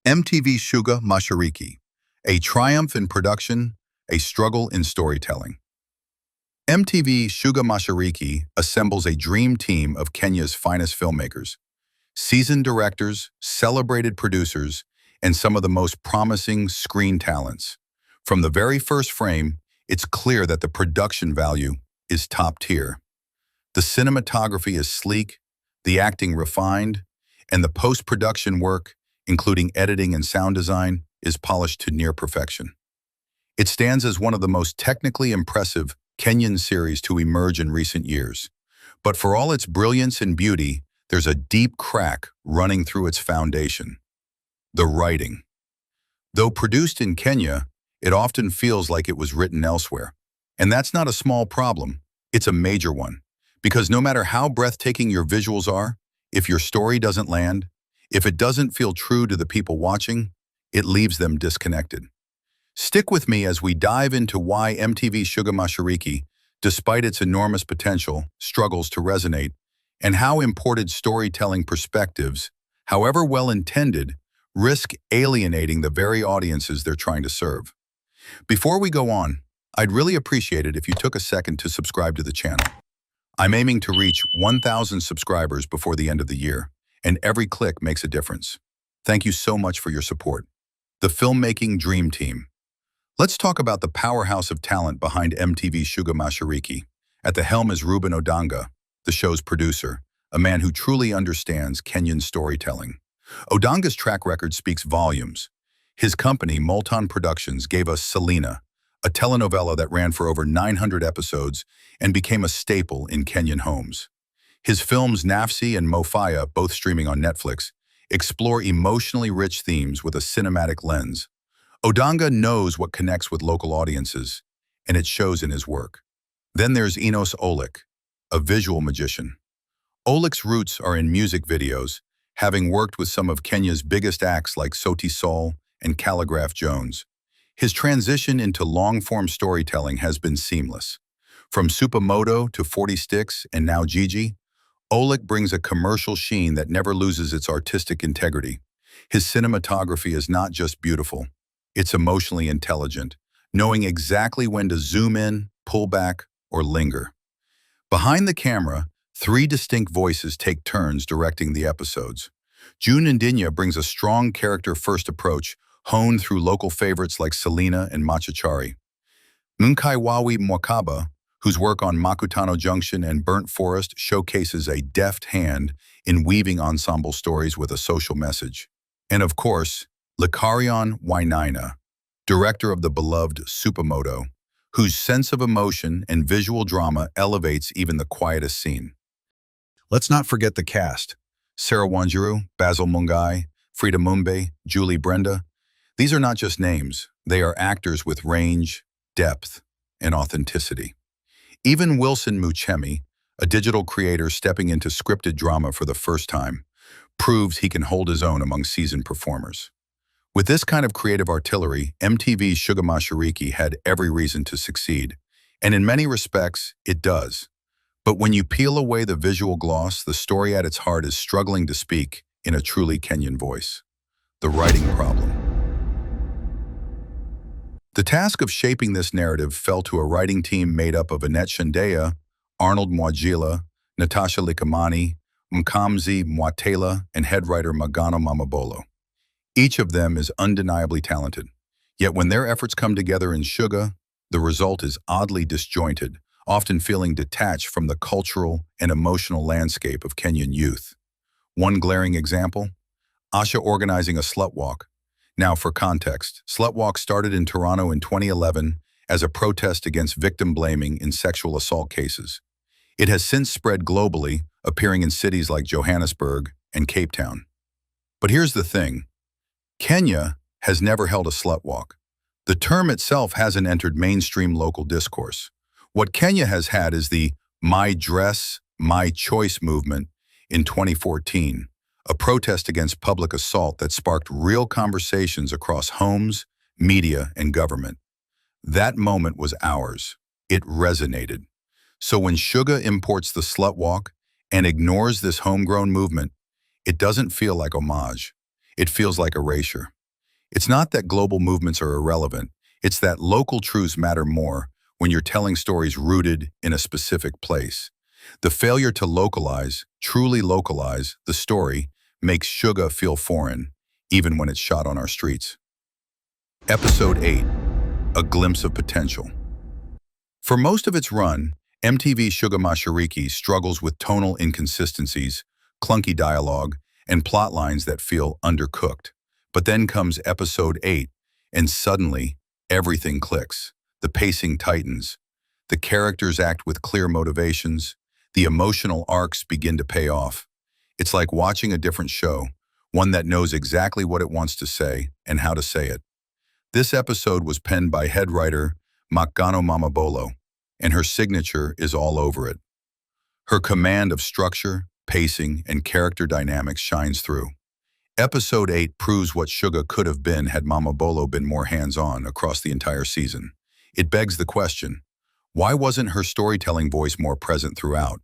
MTV Shuga Mashariki, a triumph in production, a struggle in storytelling. MTV Shuga Mashariki assembles a dream team of Kenya's finest filmmakers, seasoned directors, celebrated producers, and some of the most promising screen talents. From the very first frame, it's clear that the production value is top tier. The cinematography is sleek, the acting refined, and the post-production work, including editing and sound design, is polished to near perfection. It stands as one of the most technically impressive Kenyan series to emerge in recent years. But for all its brilliance and beauty, there's a deep crack running through its foundation: the writing. Though produced in Kenya, it often feels like it was written elsewhere. And that's not a small problem, it's a major one. Because no matter how breathtaking your visuals are, if your story doesn't land, if it doesn't feel true to the people watching, it leaves them disconnected. Stick with me as we dive into why MTV Shuga Mashariki, despite its enormous potential, struggles to resonate, and how imported storytelling perspectives, however well-intended, risk alienating the very audiences they're trying to serve. Before we go on, I'd really appreciate it if you took a second to subscribe to the channel. I'm aiming to reach 1,000 subscribers before the end of the year, and every click makes a difference. Thank you so much for your support. The Filmmaking Dream Team. Let's talk about the powerhouse of talent behind MTV Shuga Mashariki. At the helm is Reuben Odanga, the show's producer, a man who truly understands Kenyan storytelling. Odanga's track record speaks volumes. His company, Multan Productions, gave us Selena, a telenovela that ran for over 900 episodes and became a staple in Kenyan homes. His films Nafsi and Mofaya, both streaming on Netflix, explore emotionally rich themes with a cinematic lens. Odanga knows what connects with local audiences, and it shows in his work. Then there's Enos Olik, a visual magician. Olik's roots are in music videos, having worked with some of Kenya's biggest acts like Sauti Sol and Calligraph Jones. His transition into long-form storytelling has been seamless. From Supermoto to 40 Sticks and now Gigi, Olik brings a commercial sheen that never loses its artistic integrity. His cinematography is not just beautiful, it's emotionally intelligent, knowing exactly when to zoom in, pull back, or linger. Behind the camera, 3 distinct voices take turns directing the episodes. June Ndinya brings a strong character-first approach, honed through local favorites like Selena and Machachari. Munkaiwawi Mwakaba, whose work on Makutano Junction and Burnt Forest showcases a deft hand in weaving ensemble stories with a social message. And of course, Likarion Wainaina, director of the beloved Supermoto, whose sense of emotion and visual drama elevates even the quietest scene. Let's not forget the cast: Sarah Wanjiru, Basil Mungai, Frida Mumbe, Julie Brenda. These are not just names, they are actors with range, depth, and authenticity. Even Wilson Muchemi, a digital creator stepping into scripted drama for the first time, proves he can hold his own among seasoned performers. With this kind of creative artillery, MTV's Shuga Mashariki had every reason to succeed, and in many respects, it does. But when you peel away the visual gloss, the story at its heart is struggling to speak in a truly Kenyan voice. The writing problem. The task of shaping this narrative fell to a writing team made up of Annette Shandaya, Arnold Mwajila, Natasha Likamani, Mkamzi Mwatela, and head writer Magano Mamabolo. Each of them is undeniably talented, yet when their efforts come together in Shuga, the result is oddly disjointed, often feeling detached from the cultural and emotional landscape of Kenyan youth. One glaring example: Asha organizing a slut walk. Now, for context, Slut Walk started in Toronto in 2011 as a protest against victim blaming in sexual assault cases. It has since spread globally, appearing in cities like Johannesburg and Cape Town. But here's the thing: Kenya has never held a slut walk. The term itself hasn't entered mainstream local discourse. What Kenya has had is the My Dress, My Choice movement in 2014. A protest against public assault that sparked real conversations across homes, media, and government. That moment was ours. It resonated. So when Shuga imports the slut walk and ignores this homegrown movement, it doesn't feel like homage. it feels like erasure. It's not that global movements are irrelevant, it's that local truths matter more when you're telling stories rooted in a specific place. The failure to localize, truly localize, the story makes Shuga feel foreign, even when it's shot on our streets. Episode 8, A Glimpse of Potential. For most of its run, MTV Shuga Mashariki struggles with tonal inconsistencies, clunky dialogue, and plot lines that feel undercooked. But then comes Episode 8, and suddenly, everything clicks. The pacing tightens. The characters act with clear motivations. The emotional arcs begin to pay off. It's like watching a different show, one that knows exactly what it wants to say and how to say it. This episode was penned by head writer Makgano Mamabolo, and her signature is all over it. Her command of structure, pacing, and character dynamics shines through. Episode 8 proves what Shuga could have been had Mamabolo been more hands-on across the entire season. It begs the question, why wasn't her storytelling voice more present throughout?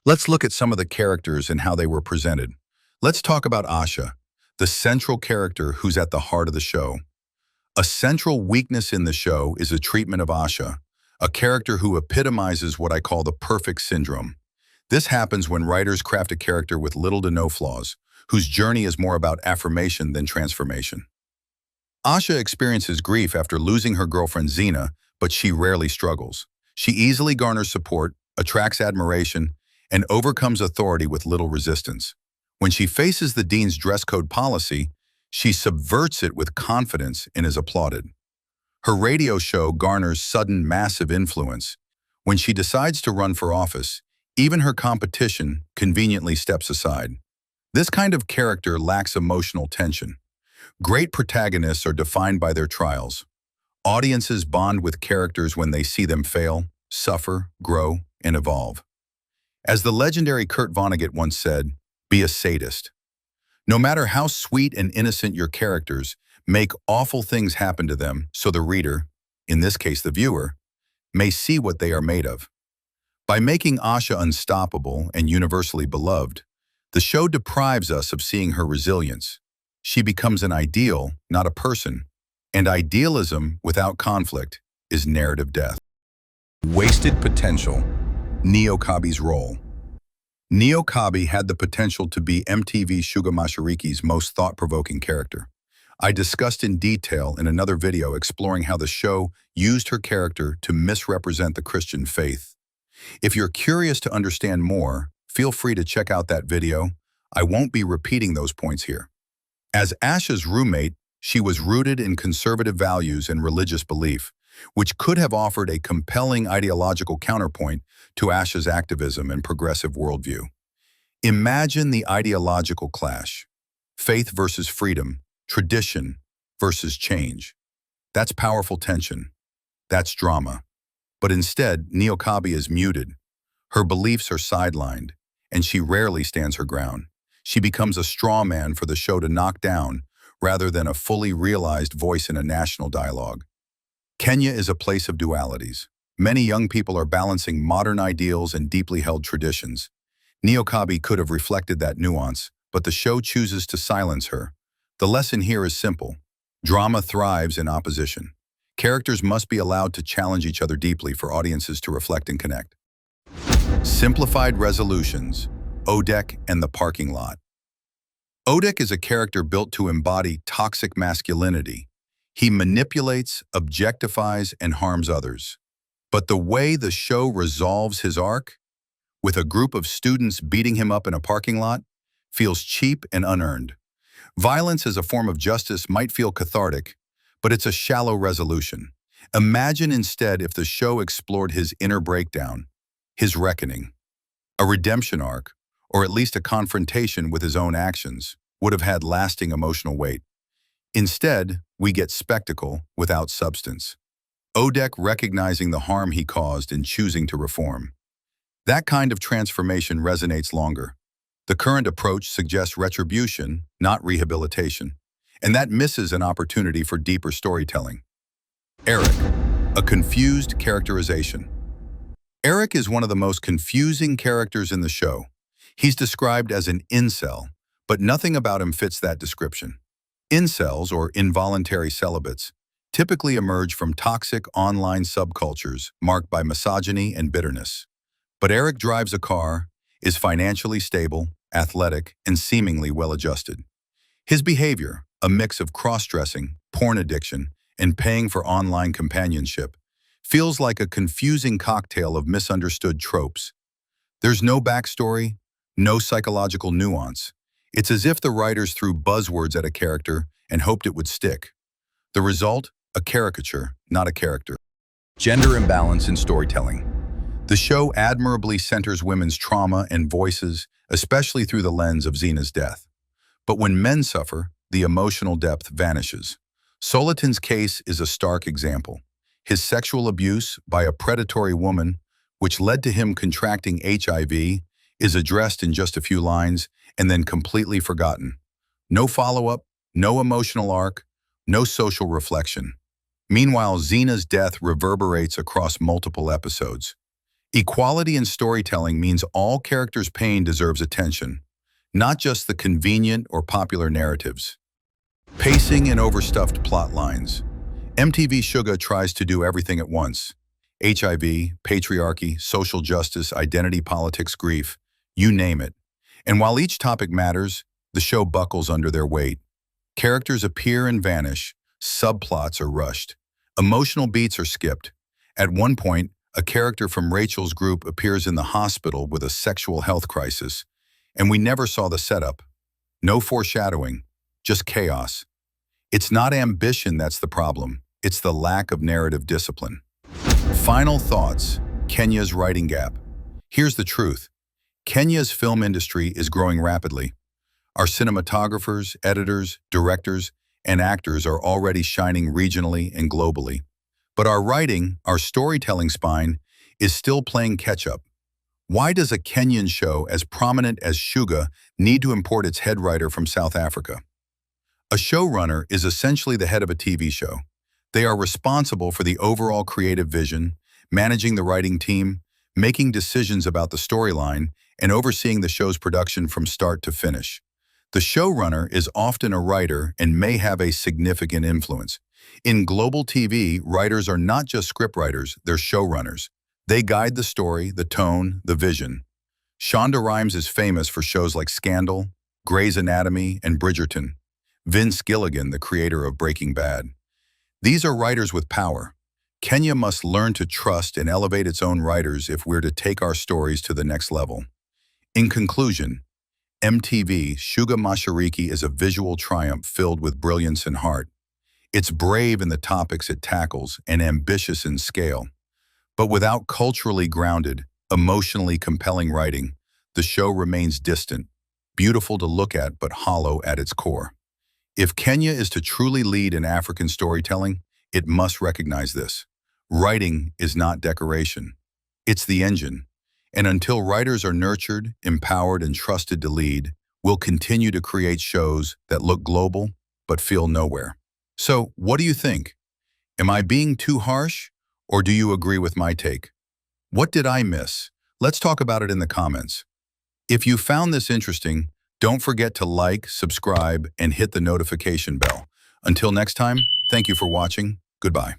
Let's look at some of the characters and how they were presented. Let's talk about Asha, the central character who's at the heart of the show. A central weakness in the show is the treatment of Asha, a character who epitomizes what I call the perfect syndrome. This happens when writers craft a character with little to no flaws, whose journey is more about affirmation than transformation. Asha experiences grief after losing her girlfriend Xena, but she rarely struggles. She easily garners support, attracts admiration, and overcomes authority with little resistance. When she faces the dean's dress code policy, she subverts it with confidence and is applauded. Her radio show garners sudden massive influence. When she decides to run for office, even her competition conveniently steps aside. This kind of character lacks emotional tension. Great protagonists are defined by their trials. Audiences bond with characters when they see them fail, suffer, grow, and evolve. As the legendary Kurt Vonnegut once said, be a sadist. No matter how sweet and innocent your characters, make awful things happen to them so the reader, in this case the viewer, may see what they are made of. By making Asha unstoppable and universally beloved, the show deprives us of seeing her resilience. She becomes an ideal, not a person, and idealism without conflict is narrative death. Wasted potential. Neo Kabi's role. Neo Kabi had the potential to be MTV Shuga Mashariki's most thought-provoking character. I discussed in detail in another video exploring how the show used her character to misrepresent the Christian faith. If you're curious to understand more, feel free to check out that video. I won't be repeating those points here. As Asha's roommate, she was rooted in conservative values and religious belief, which could have offered a compelling ideological counterpoint to Asha's activism and progressive worldview. Imagine the ideological clash. Faith versus freedom, tradition versus change. That's powerful tension. That's drama. But instead, Neo Kabi is muted. Her beliefs are sidelined, and she rarely stands her ground. She becomes a straw man for the show to knock down, rather than a fully realized voice in a national dialogue. Kenya is a place of dualities. Many young people are balancing modern ideals and deeply held traditions. Neo Kabi could have reflected that nuance, but the show chooses to silence her. The lesson here is simple. Drama thrives in opposition. Characters must be allowed to challenge each other deeply for audiences to reflect and connect. Simplified resolutions. Odek and the parking lot. Odek is a character built to embody toxic masculinity. He manipulates, objectifies, and harms others. But the way the show resolves his arc, with a group of students beating him up in a parking lot, feels cheap and unearned. Violence as a form of justice might feel cathartic, but it's a shallow resolution. Imagine instead if the show explored his inner breakdown, his reckoning. A redemption arc, or at least a confrontation with his own actions, would have had lasting emotional weight. Instead, we get spectacle without substance. Odek recognizing the harm he caused and choosing to reform. That kind of transformation resonates longer. The current approach suggests retribution, not rehabilitation, and that misses an opportunity for deeper storytelling. Eric, a confused characterization. Eric is one of the most confusing characters in the show. He's described as an incel, but nothing about him fits that description. Incels, or involuntary celibates, typically emerge from toxic online subcultures marked by misogyny and bitterness. But Eric drives a car, is financially stable, athletic, and seemingly well-adjusted. His behavior, a mix of cross-dressing, porn addiction, and paying for online companionship, feels like a confusing cocktail of misunderstood tropes. There's no backstory, no psychological nuance. It's as if the writers threw buzzwords at a character and hoped it would stick. The result? A caricature, not a character. Gender imbalance in storytelling. The show admirably centers women's trauma and voices, especially through the lens of Xena's death. But when men suffer, the emotional depth vanishes. Soliton's case is a stark example. His sexual abuse by a predatory woman, which led to him contracting HIV, is addressed in just a few lines and then completely forgotten. No follow-up, no emotional arc, no social reflection. Meanwhile, Xena's death reverberates across multiple episodes. Equality in storytelling means all characters' pain deserves attention, not just the convenient or popular narratives. Pacing and overstuffed plot lines. MTV Shuga tries to do everything at once. HIV, patriarchy, social justice, identity politics, grief, you name it. And while each topic matters, the show buckles under their weight. Characters appear and vanish, subplots are rushed, emotional beats are skipped. At one point, a character from Rachel's group appears in the hospital with a sexual health crisis, and we never saw the setup. No foreshadowing, just chaos. It's not ambition that's the problem, it's the lack of narrative discipline. Final thoughts, Kenya's writing gap. Here's the truth. Kenya's film industry is growing rapidly. Our cinematographers, editors, directors, and actors are already shining regionally and globally. But our writing, our storytelling spine, is still playing catch-up. Why does a Kenyan show as prominent as Shuga need to import its head writer from South Africa? A showrunner is essentially the head of a TV show. They are responsible for the overall creative vision, managing the writing team, making decisions about the storyline, and overseeing the show's production from start to finish. The showrunner is often a writer and may have a significant influence. In global TV, writers are not just scriptwriters, they're showrunners. They guide the story, the tone, the vision. Shonda Rhimes is famous for shows like Scandal, Grey's Anatomy, and Bridgerton. Vince Gilligan, the creator of Breaking Bad. These are writers with power. Kenya must learn to trust and elevate its own writers if we're to take our stories to the next level. In conclusion, MTV Shuga Mashariki is a visual triumph filled with brilliance and heart. It's brave in the topics it tackles and ambitious in scale. But without culturally grounded, emotionally compelling writing, the show remains distant, beautiful to look at but hollow at its core. If Kenya is to truly lead in African storytelling, it must recognize this. Writing is not decoration. It's the engine. And until writers are nurtured, empowered, and trusted to lead, we'll continue to create shows that look global but feel nowhere. So, what do you think? Am I being too harsh, or do you agree with my take? What did I miss? Let's talk about it in the comments. If you found this interesting, don't forget to like, subscribe, and hit the notification bell. Until next time, thank you for watching. Goodbye.